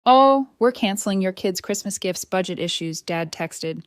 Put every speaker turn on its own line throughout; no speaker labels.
Oh, we're canceling your kids' Christmas gifts budget issues, Dad texted.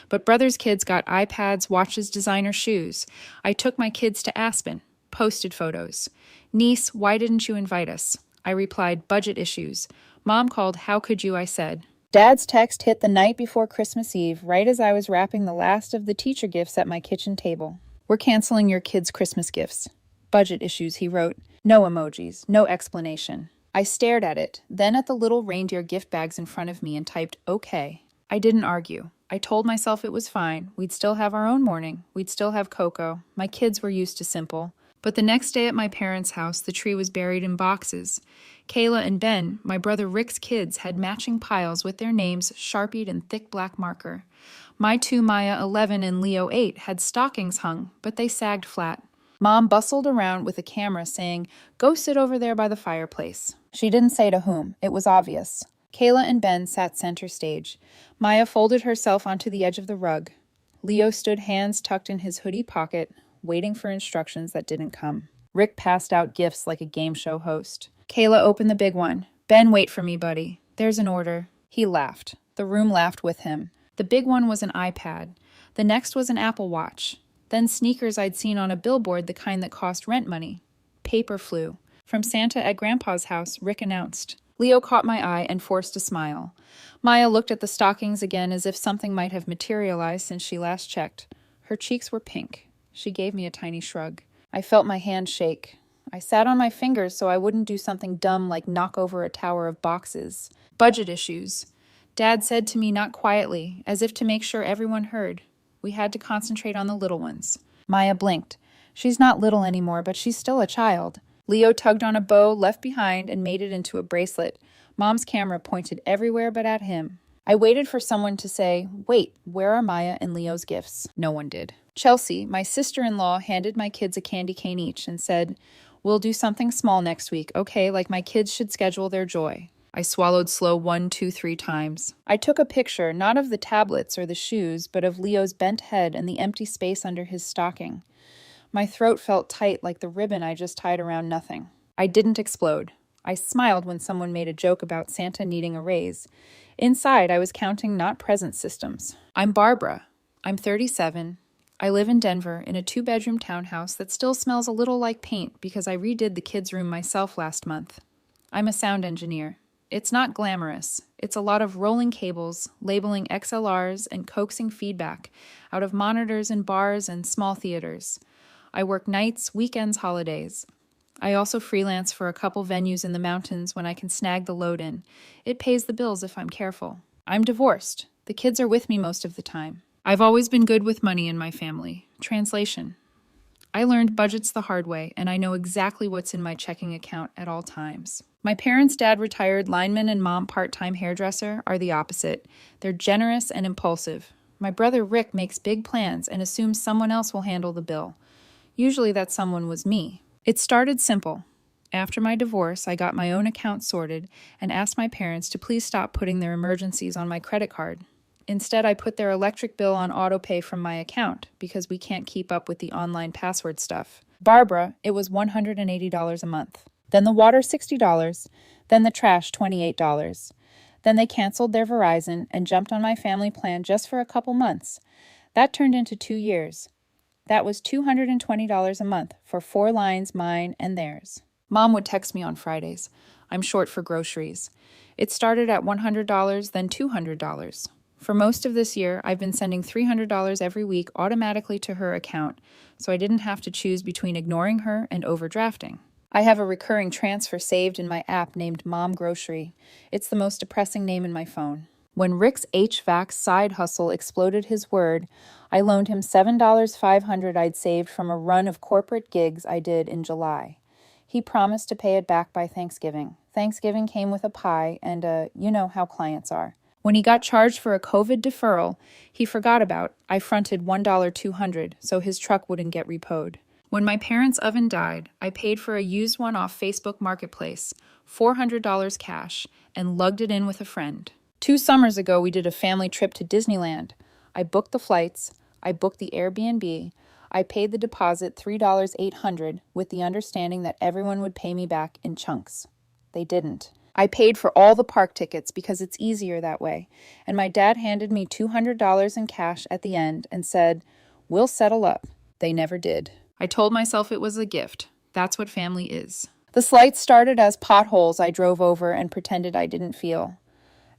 But brother's kids got iPads, watches, designer shoes. I took my kids to Aspen, posted photos. Niece, why didn't you invite us? I replied, budget issues. Mom called, how could you? I said. Dad's text hit the night before Christmas Eve, right as I was wrapping the last of the teacher gifts at my kitchen table. We're canceling your kids' Christmas gifts. Budget issues, he wrote. No emojis, no explanation. I stared at it, then at the little reindeer gift bags in front of me and typed, okay. I didn't argue. I told myself it was fine. We'd still have our own morning. We'd still have cocoa. My kids were used to simple. But the next day at my parents' house, the tree was buried in boxes. Kayla and Ben, my brother Rick's kids, had matching piles with their names sharpied in thick black marker. My two Maya 11 and Leo 8 had stockings hung, but they sagged flat. Mom bustled around with a camera saying, go sit over there by the fireplace. She didn't say to whom. It was obvious. Kayla and Ben sat center stage. Maya folded herself onto the edge of the rug. Leo stood hands tucked in his hoodie pocket, waiting for instructions that didn't come. Rick passed out gifts like a game show host. Kayla opened the big one. Ben, wait for me, buddy. There's an order. He laughed. The room laughed with him. The big one was an iPad. The next was an Apple Watch. Then sneakers I'd seen on a billboard, the kind that cost rent money. Paper flew. From Santa at Grandpa's house, Rick announced. Leo caught my eye and forced a smile. Maya looked at the stockings again as if something might have materialized since she last checked. Her cheeks were pink. She gave me a tiny shrug. I felt my hand shake. I sat on my fingers so I wouldn't do something dumb like knock over a tower of boxes. Budget issues. Dad said to me not quietly, as if to make sure everyone heard. We had to concentrate on the little ones. Maya blinked. She's not little anymore, but she's still a child. Leo tugged on a bow left behind and made it into a bracelet. Mom's camera pointed everywhere but at him. I waited for someone to say, wait, where are Maya and Leo's gifts? No one did. Chelsea, my sister-in-law, handed my kids a candy cane each and said, we'll do something small next week, okay, like my kids should schedule their joy. I swallowed slow 1, 2, 3 times. I took a picture, not of the tablets or the shoes, but of Leo's bent head and the empty space under his stocking. My throat felt tight like the ribbon I just tied around nothing. I didn't explode. I smiled when someone made a joke about Santa needing a raise. Inside, I was counting not present systems. I'm Barbara. I'm 37. I live in Denver in a 2-bedroom townhouse that still smells a little like paint because I redid the kids' room myself last month. I'm a sound engineer. It's not glamorous. It's a lot of rolling cables, labeling XLRs, and coaxing feedback out of monitors in bars and small theaters. I work nights, weekends, holidays. I also freelance for a couple venues in the mountains when I can snag the load in. It pays the bills if I'm careful. I'm divorced. The kids are with me most of the time. I've always been good with money in my family. Translation. I learned budgets the hard way, and I know exactly what's in my checking account at all times. My parents' dad, retired lineman, and mom, part-time hairdresser, are the opposite. They're generous and impulsive. My brother Rick makes big plans and assumes someone else will handle the bill. Usually that someone was me. It started simple. After my divorce, I got my own account sorted and asked my parents to please stop putting their emergencies on my credit card. Instead, I put their electric bill on autopay from my account because we can't keep up with the online password stuff. Barbara, it was $180 a month. Then the water, $60. Then the trash, $28. Then they canceled their Verizon and jumped on my family plan just for a couple months. That turned into 2 years. That was $220 a month for 4 lines, mine and theirs. Mom would text me on Fridays. I'm short for groceries. It started at $100, then $200. For most of this year, I've been sending $300 every week automatically to her account, so I didn't have to choose between ignoring her and overdrafting. I have a recurring transfer saved in my app named Mom Grocery. It's the most depressing name in my phone. When Rick's HVAC side hustle exploded his word, I loaned him $7,500 I'd saved from a run of corporate gigs I did in July. He promised to pay it back by Thanksgiving. Thanksgiving came with a pie and you know how clients are. When he got charged for a COVID deferral, he forgot about, I fronted $1,200 so his truck wouldn't get repoed. When my parents' oven died, I paid for a used one off Facebook Marketplace, $400 cash, and lugged it in with a friend. 2 summers ago, we did a family trip to Disneyland. I booked the flights, I booked the Airbnb, I paid the deposit $3,800 with the understanding that everyone would pay me back in chunks. They didn't. I paid for all the park tickets because it's easier that way, and my dad handed me $200 in cash at the end and said, "We'll settle up." They never did. I told myself it was a gift. That's what family is. The slights started as potholes I drove over and pretended I didn't feel.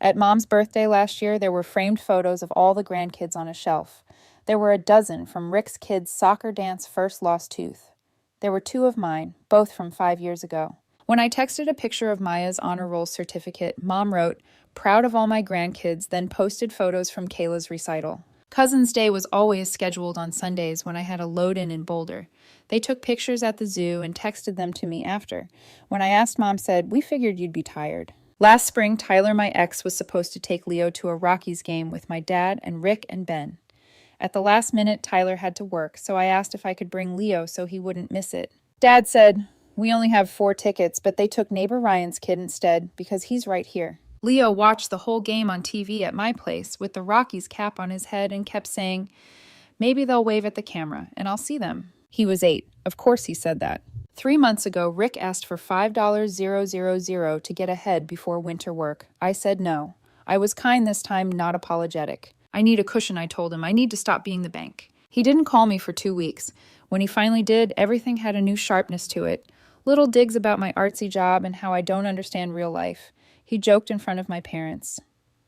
At Mom's birthday last year, there were framed photos of all the grandkids on a shelf. There were a dozen from Rick's kid's soccer dance first lost tooth. There were 2 of mine, both from 5 years ago. When I texted a picture of Maya's honor roll certificate, Mom wrote, "Proud of all my grandkids," then posted photos from Kayla's recital. Cousin's Day was always scheduled on Sundays when I had a load-in in Boulder. They took pictures at the zoo and texted them to me after. When I asked, Mom said, "We figured you'd be tired." Last spring, Tyler, my ex, was supposed to take Leo to a Rockies game with my dad and Rick and Ben. At the last minute, Tyler had to work, so I asked if I could bring Leo so he wouldn't miss it. Dad said, "We only have 4 tickets, but they took neighbor Ryan's kid instead because he's right here." Leo watched the whole game on TV at my place with the Rockies cap on his head and kept saying, "Maybe they'll wave at the camera and I'll see them." He was 8. Of course he said that. 3 months ago, Rick asked for $5,000 to get ahead before winter work. I said no. I was kind this time, not apologetic. "I need a cushion," I told him. "I need to stop being the bank." He didn't call me for 2 weeks. When he finally did, everything had a new sharpness to it. Little digs about my artsy job and how I don't understand real life. He joked in front of my parents.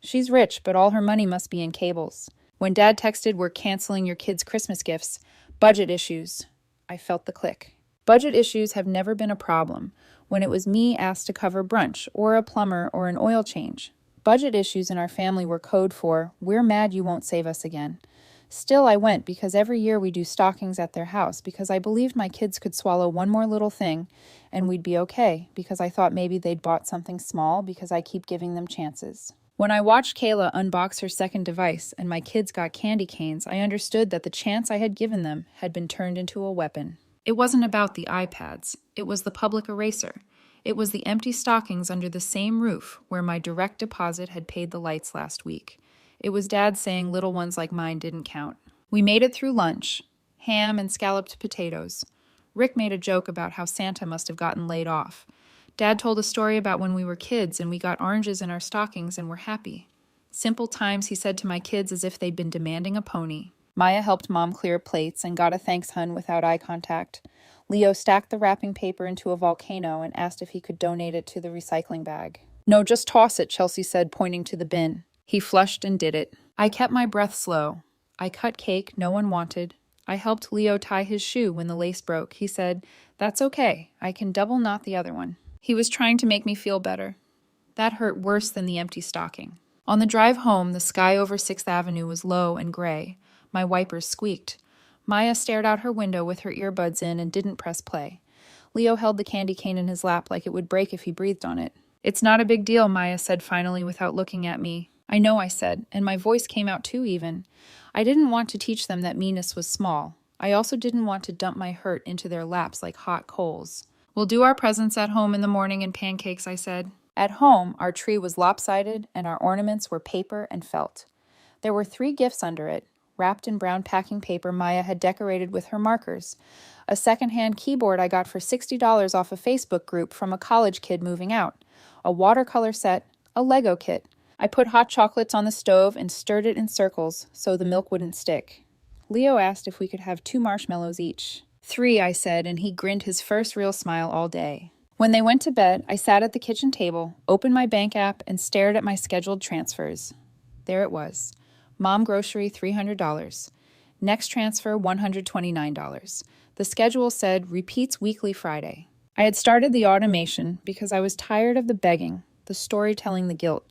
"She's rich, but all her money must be in cables." When Dad texted, "We're canceling your kids' Christmas gifts. Budget issues," I felt the click. Budget issues have never been a problem when it was me asked to cover brunch or a plumber or an oil change. Budget issues in our family were code for, "We're mad you won't save us again." Still, I went because every year we do stockings at their house because I believed my kids could swallow one more little thing and we'd be okay because I thought maybe they'd bought something small because I keep giving them chances. When I watched Kayla unbox her second device and my kids got candy canes, I understood that the chance I had given them had been turned into a weapon. It wasn't about the iPads. It was the public eraser. It was the empty stockings under the same roof where my direct deposit had paid the lights last week. It was Dad saying little ones like mine didn't count. We made it through lunch. Ham and scalloped potatoes. Rick made a joke about how Santa must have gotten laid off. Dad told a story about when we were kids and we got oranges in our stockings and were happy. Simple times, he said to my kids as if they'd been demanding a pony. Maya helped Mom clear plates and got a thanks hun without eye contact. Leo stacked the wrapping paper into a volcano and asked if he could donate it to the recycling bag. "No, just toss it," Chelsea said, pointing to the bin. He flushed and did it. I kept my breath slow. I cut cake no one wanted. I helped Leo tie his shoe when the lace broke. He said, "That's okay. I can double knot the other one." He was trying to make me feel better. That hurt worse than the empty stocking. On the drive home, the sky over 6th Avenue was low and gray. My wipers squeaked. Maya stared out her window with her earbuds in and didn't press play. Leo held the candy cane in his lap like it would break if he breathed on it. "It's not a big deal," Maya said finally without looking at me. "I know," I said, and my voice came out too even. I didn't want to teach them that meanness was small. I also didn't want to dump my hurt into their laps like hot coals. "We'll do our presents at home in the morning and pancakes," I said. At home, our tree was lopsided and our ornaments were paper and felt. There were 3 gifts under it, wrapped in brown packing paper Maya had decorated with her markers. A secondhand keyboard I got for $60 off a Facebook group from a college kid moving out. A watercolor set, a Lego kit. I put hot chocolates on the stove and stirred it in circles so the milk wouldn't stick. Leo asked if we could have 2 marshmallows each. 3, I said, and he grinned his first real smile all day. When they went to bed, I sat at the kitchen table, opened my bank app, and stared at my scheduled transfers. There it was. Mom grocery, $300. Next transfer, $129. The schedule said, repeats weekly Friday. I had started the automation because I was tired of the begging, the storytelling, the guilt.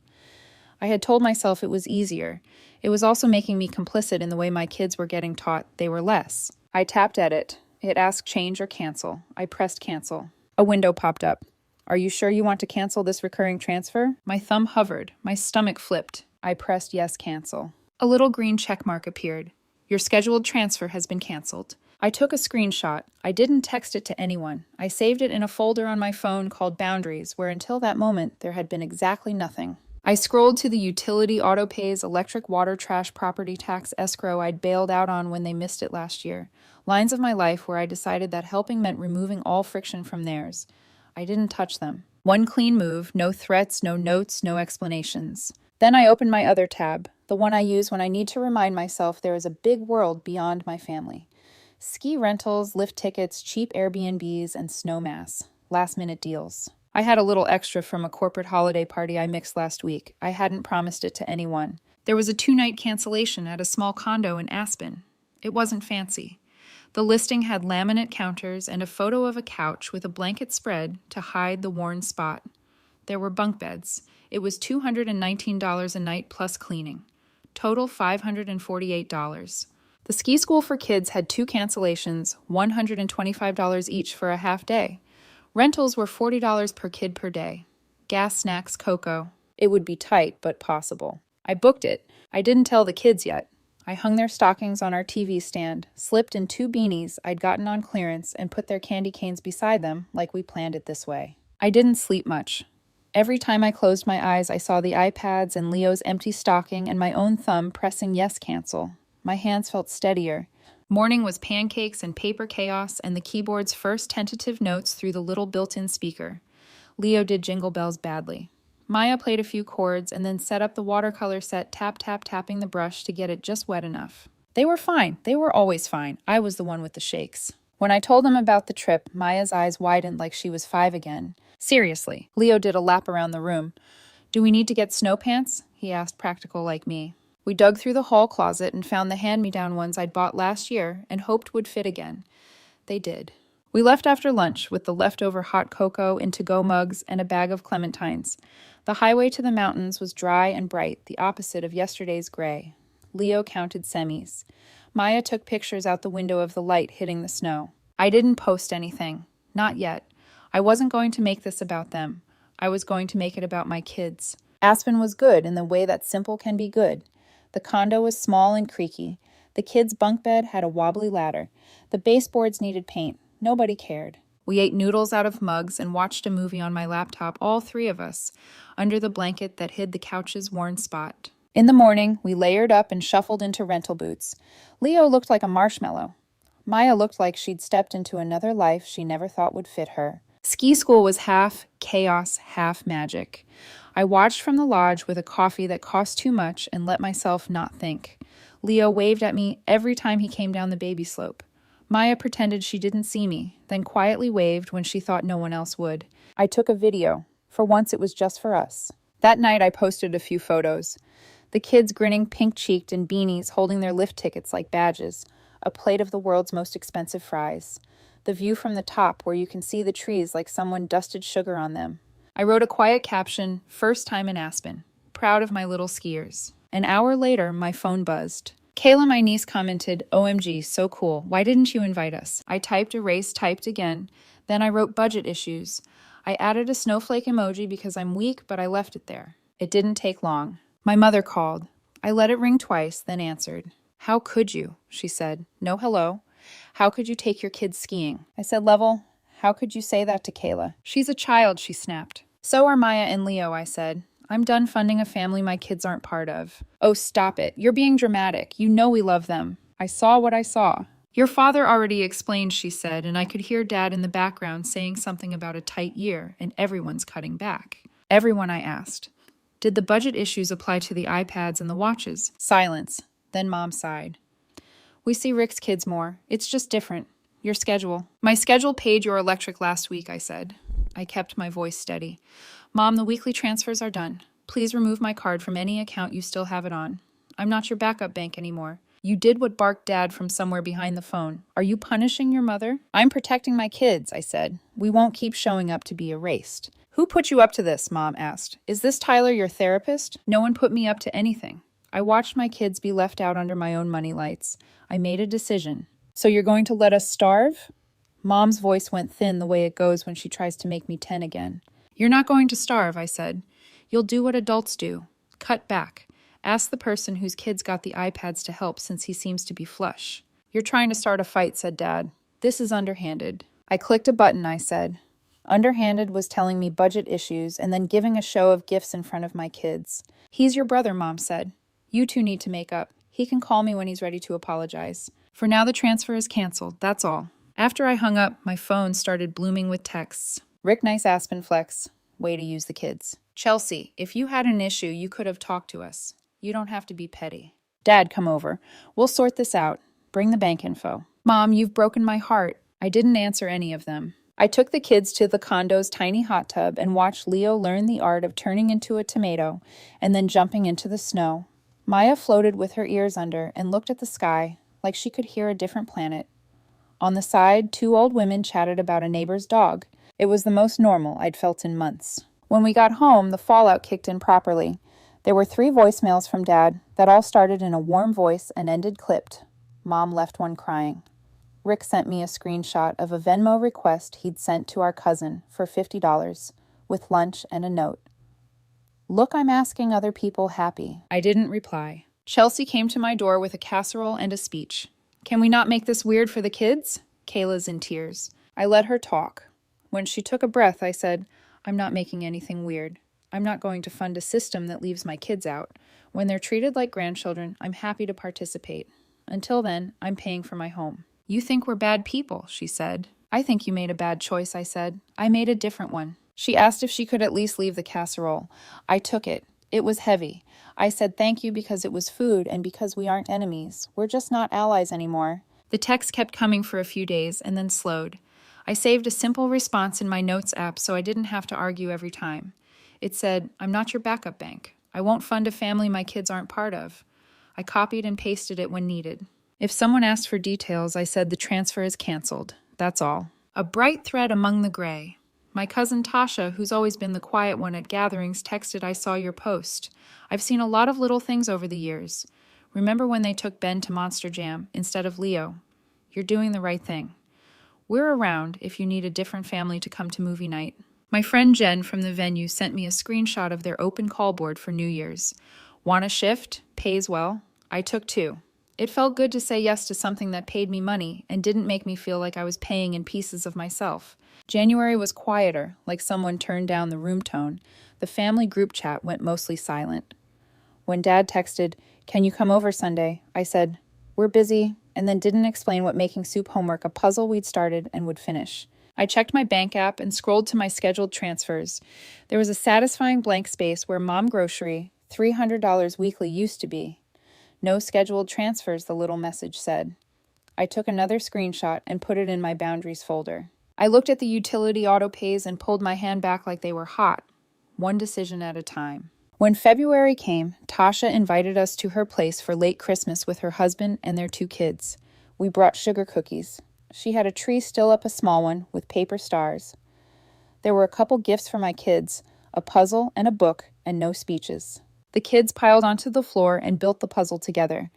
I had told myself it was easier. It was also making me complicit in the way my kids were getting taught they were less. I tapped at it. It asked change or cancel. I pressed cancel. A window popped up. "Are you sure you want to cancel this recurring transfer?" My thumb hovered. My stomach flipped. I pressed yes, cancel. A little green check mark appeared. "Your scheduled transfer has been canceled." I took a screenshot. I didn't text it to anyone. I saved it in a folder on my phone called Boundaries, where until that moment there had been exactly nothing. I scrolled to the utility autopays, electric, water, trash, property tax, escrow I'd bailed out on when they missed it last year. Lines of my life where I decided that helping meant removing all friction from theirs. I didn't touch them. One clean move, no threats, no notes, no explanations. Then I opened my other tab, the one I use when I need to remind myself there is a big world beyond my family. Ski rentals, lift tickets, cheap Airbnbs, and snowmass. Last-minute deals. I had a little extra from a corporate holiday party I mixed last week. I hadn't promised it to anyone. There was a 2-night cancellation at a small condo in Aspen. It wasn't fancy. The listing had laminate counters and a photo of a couch with a blanket spread to hide the worn spot. There were bunk beds. It was $219 a night plus cleaning. Total $548. The ski school for kids had 2 cancellations, $125 each for a half day. Rentals were $40 per kid per day. Gas, snacks, cocoa. It would be tight, but possible. I booked it. I didn't tell the kids yet. I hung their stockings on our TV stand, slipped in 2 beanies I'd gotten on clearance, and put their candy canes beside them like we planned it this way. I didn't sleep much. Every time I closed my eyes, I saw the iPads and Leo's empty stocking and my own thumb pressing yes cancel. My hands felt steadier. Morning was pancakes and paper chaos and the keyboard's first tentative notes through the little built-in speaker. Leo did Jingle Bells badly. Maya played a few chords and then set up the watercolor set, tapping the brush to get it just wet enough. They were fine. They were always fine. I was the one with the shakes. When I told them about the trip, Maya's eyes widened like she was 5 again. Seriously, Leo did a lap around the room. Do we need to get snow pants? He asked, practical like me. We dug through the hall closet and found the hand-me-down ones I'd bought last year and hoped would fit again. They did. We left after lunch with the leftover hot cocoa in to-go mugs and a bag of clementines. The highway to the mountains was dry and bright, the opposite of yesterday's gray. Leo counted semis. Maya took pictures out the window of the light hitting the snow. I didn't post anything. Not yet. I wasn't going to make this about them. I was going to make it about my kids. Aspen was good in the way that simple can be good. The condo was small and creaky. The kids' bunk bed had a wobbly ladder. The baseboards needed paint. Nobody cared. We ate noodles out of mugs and watched a movie on my laptop, all 3 of us, under the blanket that hid the couch's worn spot. In the morning, we layered up and shuffled into rental boots. Leo looked like a marshmallow. Maya looked like she'd stepped into another life she never thought would fit her. Ski school was half chaos, half magic. I watched from the lodge with a coffee that cost too much and let myself not think. Leo waved at me every time he came down the baby slope. Maya pretended she didn't see me, then quietly waved when she thought no one else would. I took a video. For once, it was just for us. That night, I posted a few photos. The kids grinning pink-cheeked in beanies holding their lift tickets like badges. A plate of the world's most expensive fries. The view from the top where you can see the trees like someone dusted sugar on them. I wrote a quiet caption, "First time in Aspen. Proud of my little skiers." An hour later, my phone buzzed. Kayla, my niece, commented, "OMG, so cool. Why didn't you invite us?" I typed, erased, typed again. Then I wrote budget issues. I added a snowflake emoji because I'm weak, but I left it there. It didn't take long. My mother called. I let it ring twice, then answered. "How could you?" she said. No hello. "How could you take your kids skiing?" I said, "Level, how could you say that to Kayla?" "She's a child," she snapped. "So are Maya and Leo," I said. "I'm done funding a family my kids aren't part of." "Oh, stop it. You're being dramatic. You know we love them." I saw what I saw. "Your father already explained," she said, and I could hear Dad in the background saying something about a tight year, and everyone's cutting back. Everyone, I asked. Did the budget issues apply to the iPads and the watches? Silence. Then Mom sighed. "We see Rick's kids more. It's just different. Your schedule." "My schedule paid your electric last week," I said. I kept my voice steady. "Mom, the weekly transfers are done. Please remove my card from any account you still have it on. I'm not your backup bank anymore. You did what barked Dad from somewhere behind the phone. Are you punishing your mother?" "I'm protecting my kids," I said. "We won't keep showing up to be erased." "Who put you up to this?" Mom asked. "Is this Tyler your therapist?" "No one put me up to anything. I watched my kids be left out under my own money lights. I made a decision." "So you're going to let us starve?" Mom's voice went thin the way it goes when she tries to make me 10 again. "You're not going to starve," I said. "You'll do what adults do. Cut back. Ask the person whose kids got the iPads to help since he seems to be flush." "You're trying to start a fight," said Dad. "This is underhanded." I clicked a button, I said. Underhanded was telling me budget issues and then giving a show of gifts in front of my kids. "He's your brother," Mom said. "You two need to make up. He can call me when he's ready to apologize. For now, the transfer is canceled. That's all." After I hung up, my phone started blooming with texts. "Rick, nice Aspen flex. Way to use the kids. Chelsea, if you had an issue, you could have talked to us. You don't have to be petty. Dad, come over. We'll sort this out. Bring the bank info. Mom, you've broken my heart. I didn't answer any of them. I took the kids to the condo's tiny hot tub and watched Leo learn the art of turning into a tomato and then jumping into the snow. Maya floated with her ears under and looked at the sky like she could hear a different planet. On the side, two old women chatted about a neighbor's dog. It was the most normal I'd felt in months. When we got home, the fallout kicked in properly. There were 3 voicemails from Dad that all started in a warm voice and ended clipped. Mom left one crying. Rick sent me a screenshot of a Venmo request he'd sent to our cousin for $50 with lunch and a note. Look, I'm asking other people happy. I didn't reply. Chelsea came to my door with a casserole and a speech. Can we not make this weird for the kids? Kayla's in tears. I let her talk. When she took a breath, I said, I'm not making anything weird. I'm not going to fund a system that leaves my kids out. When they're treated like grandchildren, I'm happy to participate. Until then, I'm paying for my home. You think we're bad people, she said. I think you made a bad choice, I said. I made a different one. She asked if she could at least leave the casserole. I took it. It was heavy. I said thank you because it was food and because we aren't enemies. We're just not allies anymore. The text kept coming for a few days and then slowed. I saved a simple response in my notes app so I didn't have to argue every time. It said, I'm not your backup bank. I won't fund a family my kids aren't part of. I copied and pasted it when needed. If someone asked for details, I said the transfer is canceled. That's all. A bright thread among the gray. My cousin Tasha, who's always been the quiet one at gatherings, texted, I saw your post. I've seen a lot of little things over the years. Remember when they took Ben to Monster Jam instead of Leo? You're doing the right thing. We're around if you need a different family to come to movie night. My friend Jen from the venue sent me a screenshot of their open call board for New Year's. Want a shift? Pays well. I took 2. It felt good to say yes to something that paid me money and didn't make me feel like I was paying in pieces of myself. January was quieter, like someone turned down the room tone. The family group chat went mostly silent. When Dad texted, Can you come over Sunday? I said, We're busy, and then didn't explain what making soup homework, a puzzle we'd started and would finish. I checked my bank app and scrolled to my scheduled transfers. There was a satisfying blank space where Mom Grocery, $300 weekly used to be. No scheduled transfers, the little message said. I took another screenshot and put it in my boundaries folder. I looked at the utility auto pays and pulled my hand back like they were hot, one decision at a time. When February came, Tasha invited us to her place for late Christmas with her husband and their 2 kids. We brought sugar cookies. She had a tree still up, a small one, with paper stars. There were a couple gifts for my kids, a puzzle and a book, and no speeches. The kids piled onto the floor and built the puzzle together.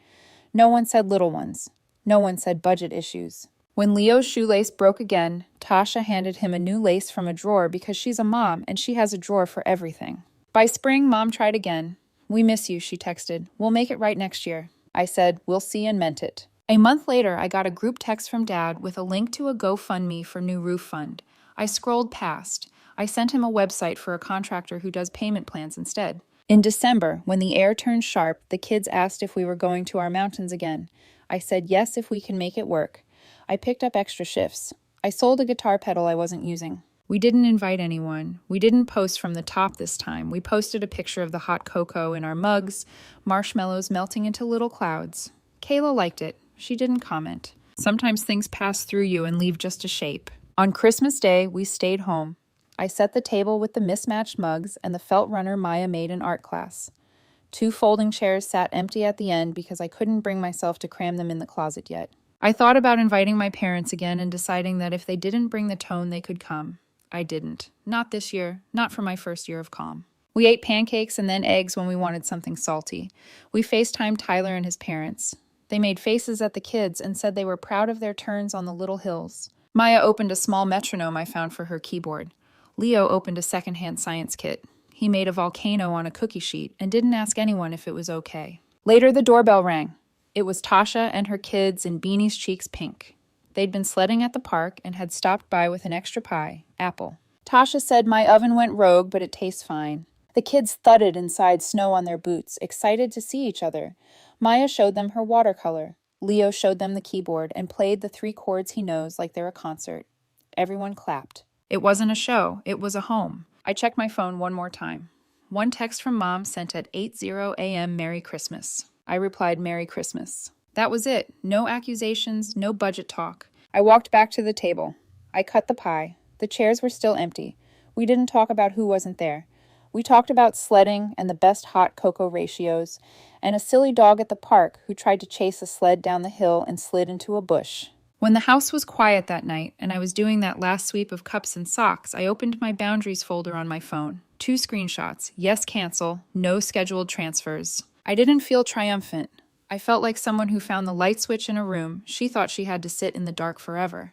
No one said little ones. No one said budget issues. When Leo's shoelace broke again, Tasha handed him a new lace from a drawer because she's a mom and she has a drawer for everything. By spring, Mom tried again. We miss you, she texted. We'll make it right next year. I said, we'll see, and meant it. A month later, I got a group text from Dad with a link to a GoFundMe for new roof fund. I scrolled past. I sent him a website for a contractor who does payment plans instead. In December, when the air turned sharp, the kids asked if we were going to our mountains again. I said yes if we can make it work. I picked up extra shifts. I sold a guitar pedal I wasn't using. We didn't invite anyone. We didn't post from the top this time. We posted a picture of the hot cocoa in our mugs, marshmallows melting into little clouds. Kayla liked it. She didn't comment. Sometimes things pass through you and leave just a shape. On Christmas Day, we stayed home. I set the table with the mismatched mugs and the felt runner Maya made in art class. 2 folding chairs sat empty at the end because I couldn't bring myself to cram them in the closet yet. I thought about inviting my parents again and deciding that if they didn't bring the tone, they could come. I didn't. Not this year. Not for my first year of calm. We ate pancakes and then eggs when we wanted something salty. We FaceTimed Tyler and his parents. They made faces at the kids and said they were proud of their turns on the little hills. Maya opened a small metronome I found for her keyboard. Leo opened a secondhand science kit. He made a volcano on a cookie sheet and didn't ask anyone if it was okay. Later, the doorbell rang. It was Tasha and her kids in Beanie's cheeks pink. They'd been sledding at the park and had stopped by with an extra pie, apple. Tasha said my oven went rogue, but it tastes fine. The kids thudded inside, snow on their boots, excited to see each other. Maya showed them her watercolor. Leo showed them the keyboard and played the 3 chords he knows like they're a concert. Everyone clapped. It wasn't a show, it was a home. I checked my phone one more time. One text from Mom sent at 8:00 a.m. Merry Christmas. I replied, Merry Christmas. That was it. No accusations, no budget talk. I walked back to the table. I cut the pie. The chairs were still empty. We didn't talk about who wasn't there. We talked about sledding and the best hot cocoa ratios, and a silly dog at the park who tried to chase a sled down the hill and slid into a bush. When the house was quiet that night, and I was doing that last sweep of cups and socks, I opened my boundaries folder on my phone. 2 screenshots. Yes, cancel. No scheduled transfers. I didn't feel triumphant. I felt like someone who found the light switch in a room. She thought she had to sit in the dark forever.